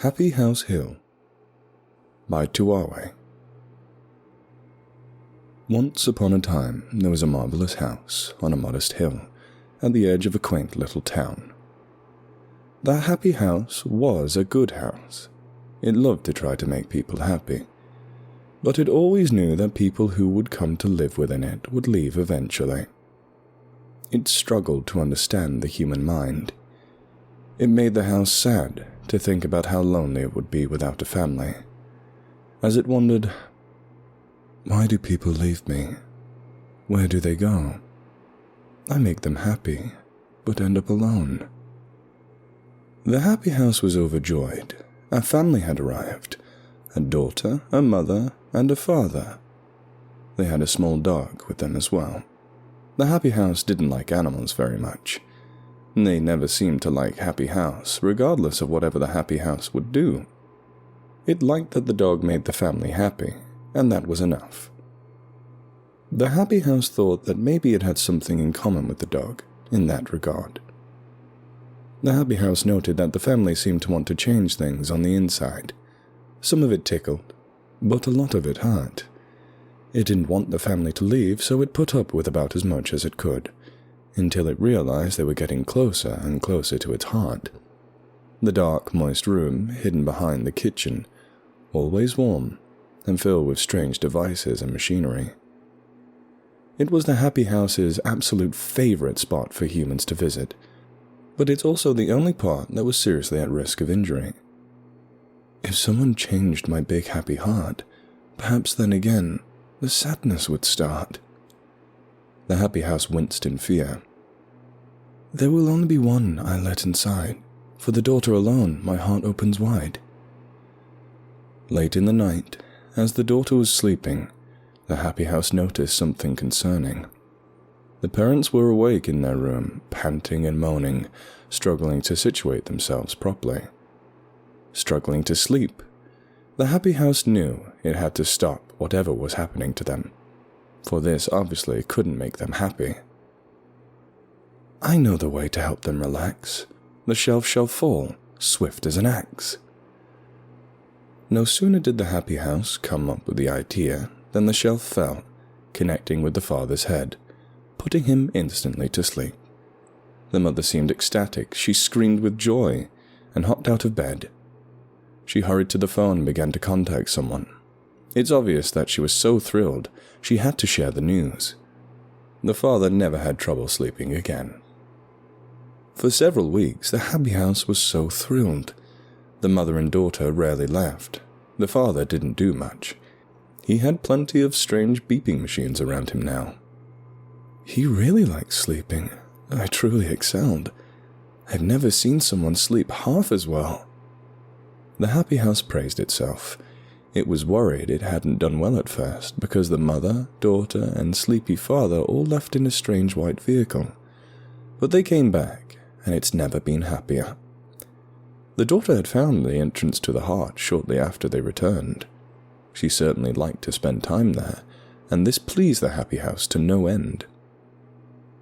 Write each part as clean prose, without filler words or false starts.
Happy House Hill by Tuawe. Once upon a time, there was a marvelous house on a modest hill at the edge of a quaint little town. That happy house was a good house. It loved to try to make people happy, but it always knew that people who would come to live within it would leave eventually. It struggled to understand the human mind. It made the house sad to think about how lonely it would be without a family, as it wondered, why do people leave me? Where do they go? I make them happy, but end up alone. The happy house was overjoyed. A family had arrived, a daughter, a mother, and a father. They had a small dog with them as well. The happy house didn't like animals very much. They never seemed to like Happy House, regardless of whatever the Happy House would do. It liked that the dog made the family happy, and that was enough. The Happy House thought that maybe it had something in common with the dog in that regard. The Happy House noted that the family seemed to want to change things on the inside. Some of it tickled, but a lot of it hurt. It didn't want the family to leave, so it put up with about as much as it could, until it realized they were getting closer and closer to its heart. The dark, moist room, hidden behind the kitchen, always warm, and filled with strange devices and machinery. It was the Happy House's absolute favorite spot for humans to visit, but it's also the only part that was seriously at risk of injury. If someone changed my big happy heart, perhaps then again, the sadness would start. The Happy House winced in fear. There will only be one I let inside. For the daughter alone, my heart opens wide. Late in the night, as the daughter was sleeping, the Happy House noticed something concerning. The parents were awake in their room, panting and moaning, struggling to situate themselves properly. Struggling to sleep. The Happy House knew it had to stop whatever was happening to them, for this obviously couldn't make them happy. I know the way to help them relax. The shelf shall fall, swift as an axe. No sooner did the Happy House come up with the idea than the shelf fell, connecting with the father's head, putting him instantly to sleep. The mother seemed ecstatic. She screamed with joy and hopped out of bed. She hurried to the phone and began to contact someone. It's obvious that she was so thrilled she had to share the news. The father never had trouble sleeping again. For several weeks, the Happy House was so thrilled. The mother and daughter rarely left. The father didn't do much. He had plenty of strange beeping machines around him now. He really likes sleeping. I truly excelled. I've never seen someone sleep half as well. The Happy House praised itself. It was worried it hadn't done well at first because the mother, daughter, and sleepy father all left in a strange white vehicle. But they came back, and it's never been happier. The daughter had found the entrance to the heart shortly after they returned. She certainly liked to spend time there, and this pleased the Happy House to no end.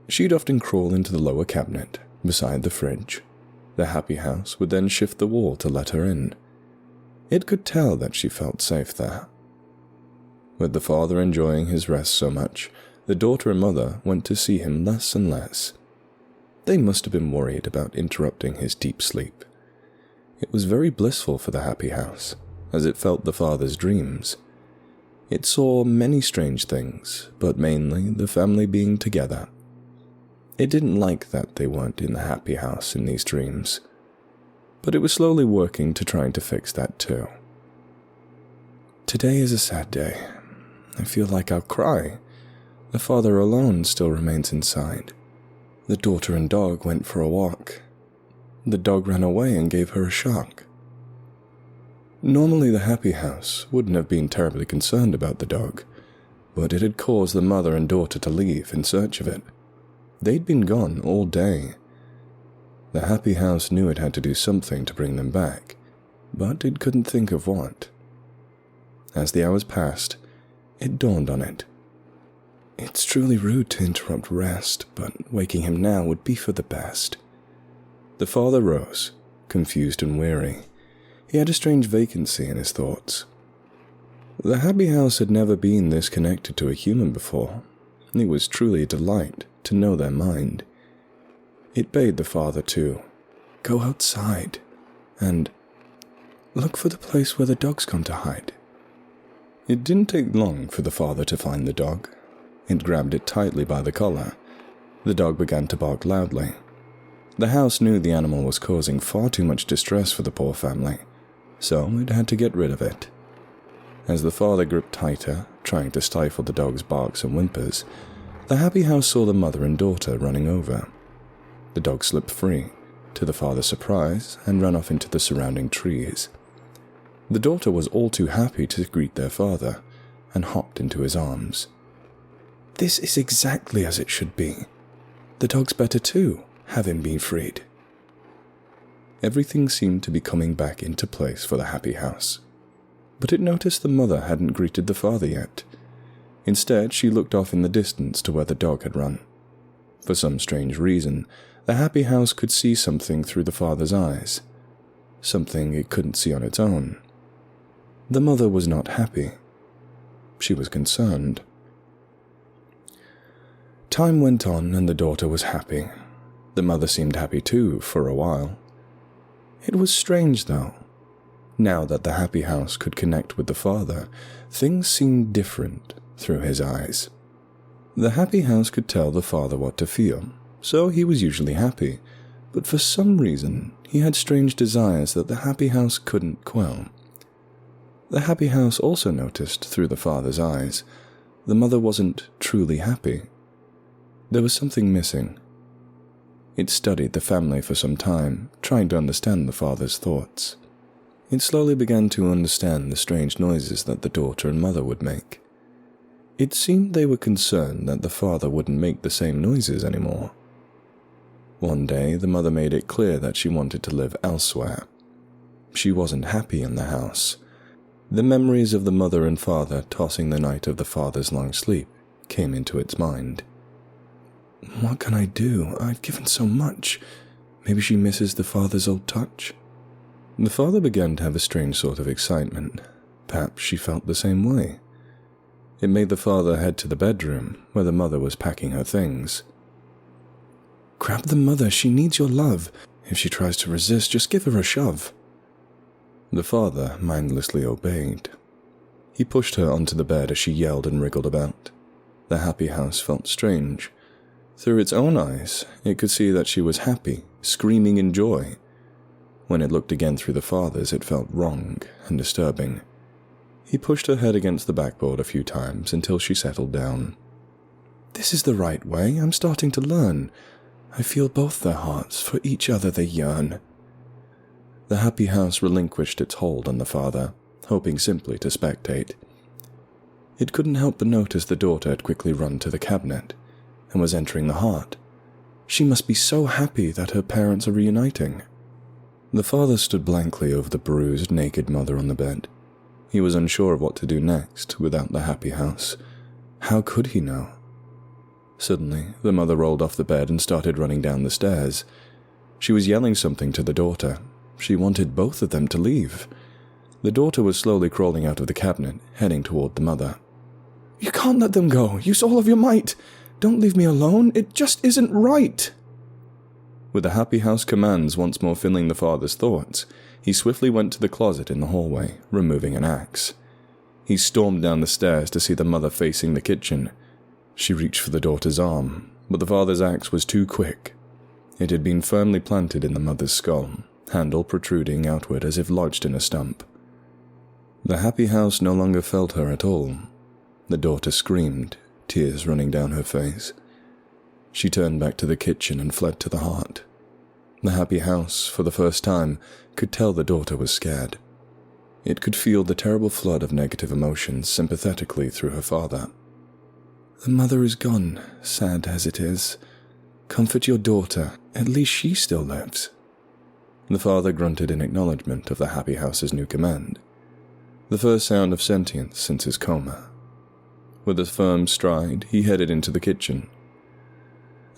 She'd often crawl into the lower cabinet, beside the fridge. The Happy House would then shift the wall to let her in. It could tell that she felt safe there. With the father enjoying his rest so much, the daughter and mother went to see him less and less. They must have been worried about interrupting his deep sleep. It was very blissful for the Happy House, as it felt the father's dreams. It saw many strange things, but mainly the family being together. It didn't like that they weren't in the Happy House in these dreams, but it was slowly working to trying to fix that too. Today is a sad day. I feel like I'll cry. The father alone still remains inside. The daughter and dog went for a walk. The dog ran away and gave her a shock. Normally the Happy House wouldn't have been terribly concerned about the dog, but it had caused the mother and daughter to leave in search of it. They'd been gone all day. The Happy House knew it had to do something to bring them back, but it couldn't think of what. As the hours passed, it dawned on it. It's truly rude to interrupt rest, but waking him now would be for the best. The father rose, confused and weary. He had a strange vacancy in his thoughts. The happy house had never been this connected to a human before. It was truly a delight to know their mind. It bade the father to go outside and look for the place where the dogs come to hide. It didn't take long for the father to find the dog. It grabbed it tightly by the collar. The dog began to bark loudly. The house knew the animal was causing far too much distress for the poor family, so it had to get rid of it. As the father gripped tighter, trying to stifle the dog's barks and whimpers, the happy house saw the mother and daughter running over. The dog slipped free, to the father's surprise, and ran off into the surrounding trees. The daughter was all too happy to greet their father, and hopped into his arms. This is exactly as it should be. The dog's better too, having been freed. Everything seemed to be coming back into place for the happy house. But it noticed the mother hadn't greeted the father yet. Instead, she looked off in the distance to where the dog had run. For some strange reason, the happy house could see something through the father's eyes. Something it couldn't see on its own. The mother was not happy. She was concerned. Time went on and the daughter was happy. The mother seemed happy too, for a while. It was strange, though. Now that the happy house could connect with the father, things seemed different through his eyes. The happy house could tell the father what to feel, so he was usually happy, but for some reason he had strange desires that the happy house couldn't quell. The happy house also noticed through the father's eyes the mother wasn't truly happy. There was something missing. It studied the family for some time, trying to understand the father's thoughts. It slowly began to understand the strange noises that the daughter and mother would make. It seemed they were concerned that the father wouldn't make the same noises anymore. One day, the mother made it clear that she wanted to live elsewhere. She wasn't happy in the house. The memories of the mother and father tossing the night of the father's long sleep came into its mind. What can I do? I've given so much. Maybe she misses the father's old touch. The father began to have a strange sort of excitement. Perhaps she felt the same way. It made the father head to the bedroom, where the mother was packing her things. Grab the mother, she needs your love. If she tries to resist, just give her a shove. The father mindlessly obeyed. He pushed her onto the bed as she yelled and wriggled about. The happy house felt strange. Through its own eyes, it could see that she was happy, screaming in joy. When it looked again through the father's, it felt wrong and disturbing. He pushed her head against the backboard a few times until she settled down. This is the right way, I'm starting to learn. I feel both their hearts, for each other they yearn. The happy house relinquished its hold on the father, hoping simply to spectate. It couldn't help but notice the daughter had quickly run to the cabinet and was entering the heart. She must be so happy that her parents are reuniting. The father stood blankly over the bruised, naked mother on the bed. He was unsure of what to do next without the happy house. How could he know? Suddenly, the mother rolled off the bed and started running down the stairs. She was yelling something to the daughter. She wanted both of them to leave. The daughter was slowly crawling out of the cabinet, heading toward the mother. You can't let them go. Use all of your might. Don't leave me alone. It just isn't right. With the happy house commands once more filling the father's thoughts, he swiftly went to the closet in the hallway, removing an axe. He stormed down the stairs to see the mother facing the kitchen. She reached for the daughter's arm, but the father's axe was too quick. It had been firmly planted in the mother's skull, handle protruding outward as if lodged in a stump. The happy house no longer felt her at all. The daughter screamed, tears running down her face. She turned back to the kitchen and fled to the heart. The happy house, for the first time, could tell the daughter was scared. It could feel the terrible flood of negative emotions sympathetically through her father. The mother is gone, sad as it is. Comfort your daughter, at least she still lives. The father grunted in acknowledgement of the happy house's new command, the first sound of sentience since his coma. With a firm stride, he headed into the kitchen.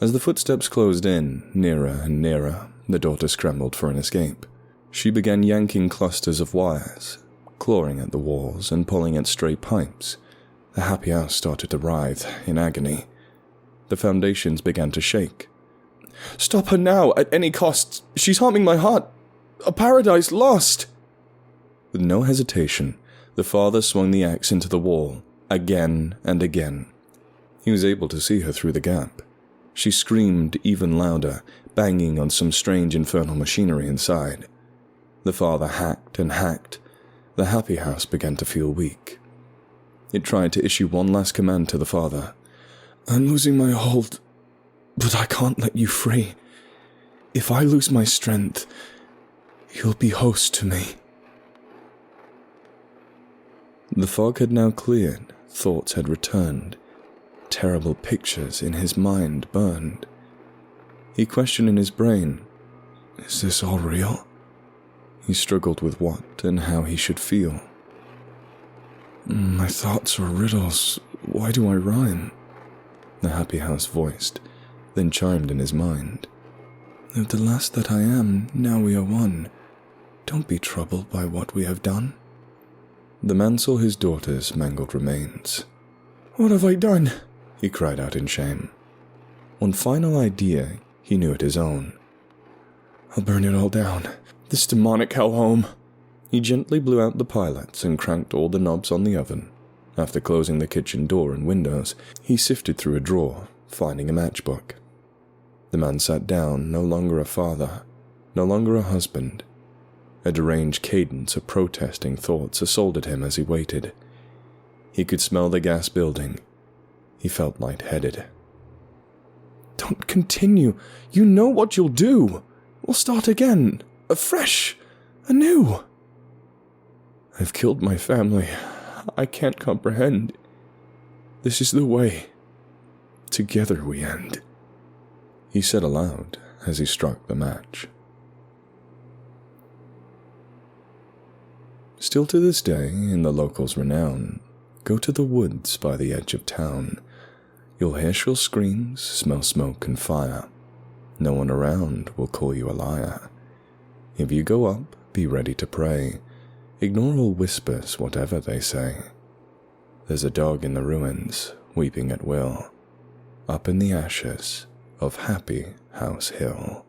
As the footsteps closed in, nearer and nearer, the daughter scrambled for an escape. She began yanking clusters of wires, clawing at the walls and pulling at stray pipes. The happy house started to writhe in agony. The foundations began to shake. "Stop her now, at any cost! She's harming my heart! A paradise lost!" With no hesitation, the father swung the axe into the wall, again and again. He was able to see her through the gap. She screamed even louder, banging on some strange infernal machinery inside. The father hacked and hacked. The happy house began to feel weak. It tried to issue one last command to the father. "I'm losing my hold, but I can't let you free. If I lose my strength, you'll be host to me." The fog had now cleared, thoughts had returned. Terrible pictures in his mind burned. He questioned in his brain, "Is this all real?" He struggled with what and how he should feel. "My thoughts are riddles. Why do I rhyme?" The happy house voiced, then chimed in his mind. "Of the last that I am, now we are one. Don't be troubled by what we have done." The man saw his daughter's mangled remains. "What have I done?" he cried out in shame. One final idea, he knew it his own. "I'll burn it all down. This demonic hellhole." He gently blew out the pilots and cranked all the knobs on the oven. After closing the kitchen door and windows, he sifted through a drawer, finding a matchbook. The man sat down, no longer a father, no longer a husband. A deranged cadence of protesting thoughts assaulted him as he waited. He could smell the gas building. He felt lightheaded. "Don't continue. You know what you'll do. We'll start again, afresh, anew." "I've killed my family. I can't comprehend. This is the way. Together we end," he said aloud as he struck the match. Still to this day, in the locals' renown, go to the woods by the edge of town. You'll hear shrill screams, smell smoke and fire. No one around will call you a liar. If you go up, be ready to pray. Ignore all whispers, whatever they say. There's a dog in the ruins, weeping at will, up in the ashes of Happy House Hill.